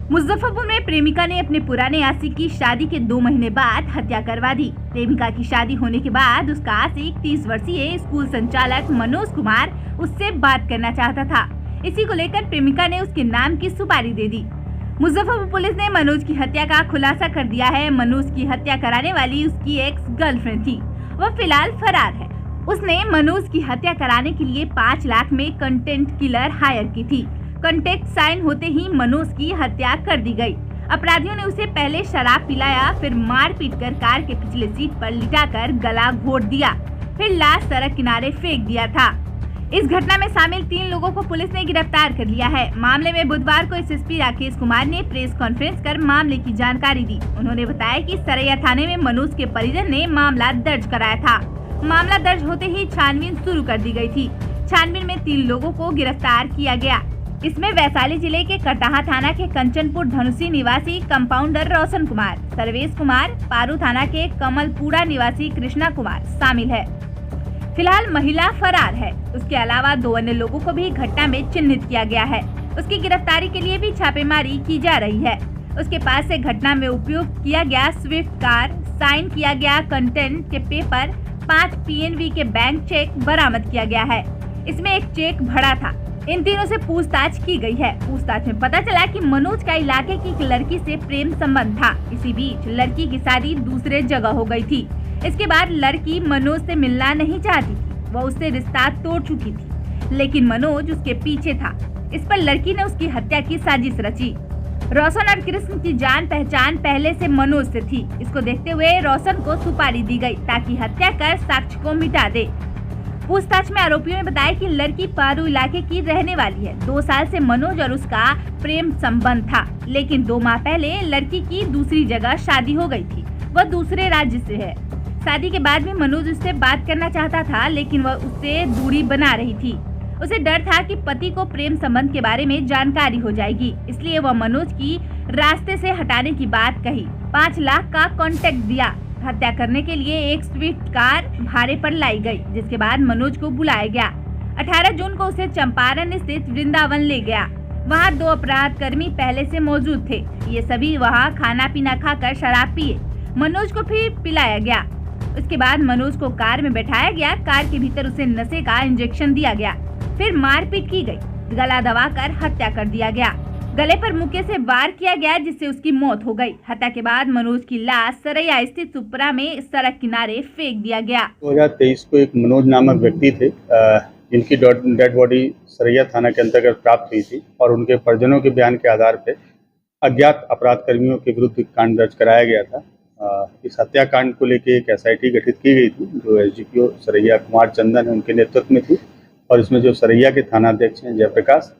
मुजफ्फरपुर में प्रेमिका ने अपने पुराने आशिक की शादी के 2 महीने बाद हत्या करवा दी। प्रेमिका की शादी होने के बाद उसका आशिक 30 वर्षीय स्कूल संचालक मनोज कुमार उससे बात करना चाहता था। इसी को लेकर प्रेमिका ने उसके नाम की सुपारी दे दी। मुजफ्फरपुर पुलिस ने मनोज की हत्या का खुलासा कर दिया है। मनोज की हत्या कराने वाली उसकी एक्स गर्लफ्रेंड थी। वह फिलहाल फरार है। उसने मनोज की हत्या कराने के लिए 5 लाख में कंटेंट किलर हायर की थी। कॉन्ट्रैक्ट साइन होते ही मनोज की हत्या कर दी गई। अपराधियों ने उसे पहले शराब पिलाया, फिर मारपीट कर कार के पिछले सीट पर लिटाकर गला घोट दिया, फिर लाश सड़क किनारे फेंक दिया था। इस घटना में शामिल 3 लोगों को पुलिस ने गिरफ्तार कर लिया है। मामले में बुधवार को एसएसपी राकेश कुमार ने प्रेस कॉन्फ्रेंस कर मामले की जानकारी दी। उन्होंने बताया कि सरैया थाने में मनोज के परिजन ने मामला दर्ज कराया था। मामला दर्ज होते ही छानबीन शुरू कर दी गई थी। छानबीन में 3 लोगों को गिरफ्तार किया गया। इसमें वैशाली जिले के कटाहा थाना के कंचनपुर धनुषी निवासी कंपाउंडर रोशन कुमार, सर्वेश कुमार, पारू थाना के कमलपुरा निवासी कृष्णा कुमार शामिल है। फिलहाल महिला फरार है। उसके अलावा 2 अन्य लोगों को भी घटना में चिन्हित किया गया है। उसकी गिरफ्तारी के लिए भी छापेमारी की जा रही है। उसके पास से घटना में उपयोग किया गया स्विफ्ट कार, साइन किया गया कंटेंट के पेपर, 5 पीएनबी के बैंक चेक बरामद किया गया है। इसमें एक चेक भरा था। इन तीनों से पूछताछ की गई है। पूछताछ में पता चला कि मनोज का इलाके की एक लड़की से प्रेम संबंध था। इसी बीच लड़की की शादी दूसरे जगह हो गई थी। इसके बाद लड़की मनोज से मिलना नहीं चाहती थी। वह उससे रिश्ता तोड़ चुकी थी, लेकिन मनोज उसके पीछे था। इस पर लड़की ने उसकी हत्या की साजिश रची। रोशन और कृष्ण की जान पहचान पहले से मनोज से थी। इसको देखते हुए रोशन को सुपारी दी गई ताकि हत्या कर साक्ष्य को मिटा दे। पूछताछ में आरोपियों ने बताया कि लड़की पारू इलाके की रहने वाली है। 2 साल से मनोज और उसका प्रेम संबंध था, लेकिन 2 माह पहले लड़की की दूसरी जगह शादी हो गई थी। वह दूसरे राज्य से है। शादी के बाद भी मनोज उससे बात करना चाहता था, लेकिन वह उससे दूरी बना रही थी। उसे डर था कि पति को प्रेम संबंध के बारे में जानकारी हो जाएगी, इसलिए वह मनोज की रास्ते से हटाने की बात कही। 5 लाख का कॉन्ट्रैक्ट दिया। हत्या करने के लिए एक स्विफ्ट कार भाड़े पर लाई गई, जिसके बाद मनोज को बुलाया गया। 18 जून को उसे चंपारण स्थित वृंदावन ले गया। वहां 2 अपराध कर्मी पहले से मौजूद थे। ये सभी वहां खाना पीना खाकर शराब पिए। मनोज को फिर पिलाया गया। उसके बाद मनोज को कार में बैठाया गया। कार के भीतर उसे नशे का इंजेक्शन दिया गया, फिर मारपीट की गई। गला दबाकर हत्या कर दिया गया। गले पर मुक्के से वार किया गया, जिससे उसकी मौत हो गई। हत्या के बाद मनोज की लाश सरैया स्थित सुपरा में सड़क किनारे फेंक दिया गया। 2023 को एक मनोज नामक व्यक्ति थे जिनकी डेड बॉडी सरैया थाना के अंतर्गत प्राप्त हुई थी और उनके परिजनों के बयान के आधार पर अज्ञात अपराध कर्मियों के विरुद्ध कांड दर्ज कराया गया था। इस हत्याकांड को लेकर एक SIT गठित की गई थी, जो SDPO सरैया कुमार चंदन है उनके नेतृत्व में थी। और इसमें जो सरैया के थाना अध्यक्ष हैं जयप्रकाश,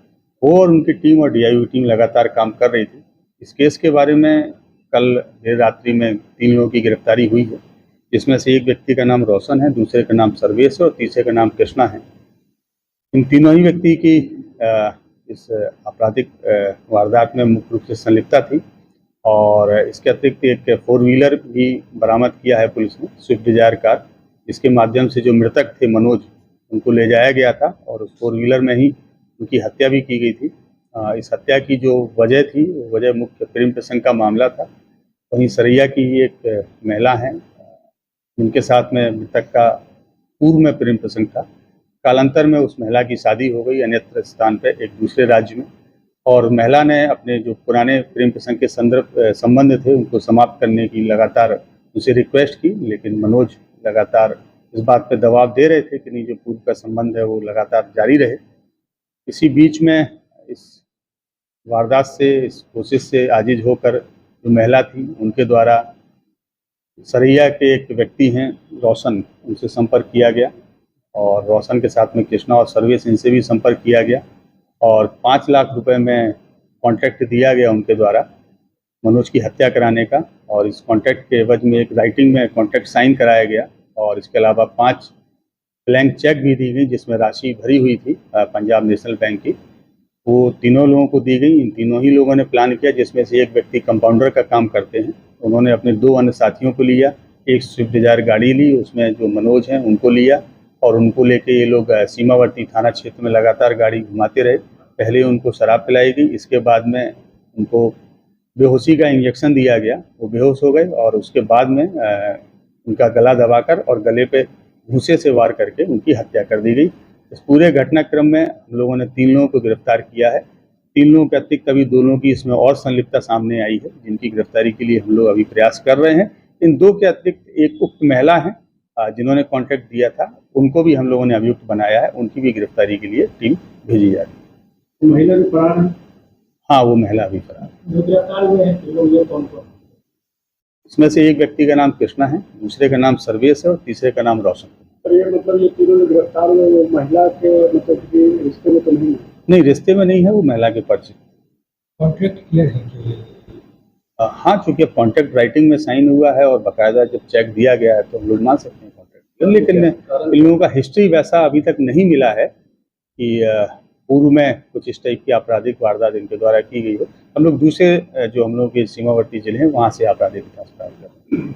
वो और उनकी टीम और DIU टीम लगातार काम कर रही थी। इस केस के बारे में कल देर रात्रि में 3 लोगों की गिरफ्तारी हुई है, जिसमें से एक व्यक्ति का नाम रोशन है, दूसरे का नाम सर्वेश है और तीसरे का नाम कृष्णा है। इन तीनों ही व्यक्ति की इस आपराधिक वारदात में मुख्य रूप से संलिप्तता थी। और इसके अतिरिक्त एक 4 व्हीलर भी बरामद किया है पुलिस ने, स्विफ्ट डिजायर कार, जिसके माध्यम से जो मृतक थे मनोज, उनको ले जाया गया था और उस 4 व्हीलर में ही उनकी हत्या भी की गई थी। इस हत्या की जो वजह थी, वो वजह मुख्य प्रेम प्रसंग का मामला था। वहीं सरैया की ही एक महिला है जिनके साथ में मृतक का पूर्व में प्रेम प्रसंग था। कालांतर में उस महिला की शादी हो गई अन्यत्र स्थान पर एक दूसरे राज्य में, और महिला ने अपने जो पुराने प्रेम प्रसंग के संबंध थे उनको समाप्त करने की लगातार उनसे रिक्वेस्ट की, लेकिन मनोज लगातार इस बात पर दबाव दे रहे थे कि नहीं, जो पूर्व का संबंध है वो लगातार जारी रहे। इसी बीच में इस वारदात से, इस कोशिश से आजिज होकर जो महिला थी उनके द्वारा सरैया के एक व्यक्ति हैं रोशन, उनसे संपर्क किया गया और रोशन के साथ में कृष्णा और सर्वेश, इनसे भी संपर्क किया गया और 5 लाख रुपए में कॉन्ट्रैक्ट दिया गया उनके द्वारा मनोज की हत्या कराने का। और इस कॉन्ट्रैक्ट के एवज में एक राइटिंग में कॉन्ट्रैक्ट साइन कराया गया और इसके अलावा 5 ब्लैंक चेक भी दी गई, जिसमें राशि भरी हुई थी पंजाब नेशनल बैंक की। वो तीनों लोगों को दी गई। इन तीनों ही लोगों ने प्लान किया, जिसमें से एक व्यक्ति कंपाउंडर का काम करते हैं। उन्होंने अपने 2 अन्य साथियों को लिया, एक स्विफ्ट डिजायर गाड़ी ली, उसमें जो मनोज हैं उनको लिया और उनको लेके ये लोग सीमावर्ती थाना क्षेत्र में लगातार गाड़ी घुमाते रहे। पहले उनको शराब पिलाई गई, इसके बाद में उनको बेहोशी का इंजेक्शन दिया गया, वो बेहोश हो गए और उसके बाद में उनका गला दबाकर और गले पे घूंसे से वार करके उनकी हत्या कर दी गई। इस पूरे घटनाक्रम में हम लोगों ने 3 लोगों को गिरफ्तार किया है। 3 लोगों के अतिरिक्त अभी 2 लोगों की इसमें और संलिप्तता सामने आई है, जिनकी गिरफ्तारी के लिए हम लोग अभी प्रयास कर रहे हैं। इन 2 के अतिरिक्त एक उक्त महिला है जिन्होंने कॉन्ट्रैक्ट दिया था, उनको भी हम लोगों ने अभियुक्त बनाया है, उनकी भी गिरफ्तारी के लिए टीम भेजी जा रही है। महिला भी फरार है। हाँ, वो महिला भी फरार है। जो गिरफ्तार हुए हैं लोग ये कौन-कौन? इसमें से एक व्यक्ति का नाम कृष्णा है, दूसरे का नाम सर्वेश है और तीसरे का नाम रोशन है। तो ये मतलब ये तीनों लोग गिरफ्तार हुए, वो महिला के मतलब कि रिश्ते में तो नहीं है? नहीं, रिश्ते में नहीं है, वो महिला के परिचित। कॉन्ट्रैक्ट क्लियर है कि ये? हाँ, चूंकि कॉन्ट्रैक्ट राइटिंग में साइन हुआ है और बाकायदा जब चेक दिया गया है तो हम लोग मान सकते हैं कॉन्ट्रैक्ट। लेकिन इन लोगों का हिस्ट्री वैसा अभी तक नहीं मिला है कि पूर्व में कुछ इस टाइप की आपराधिक वारदात इनके द्वारा की गई हो। हम लोग दूसरे जो हम लोग के सीमावर्ती जिले हैं वहाँ से आपराधिक विकास प्राप्त कर रहे हैं।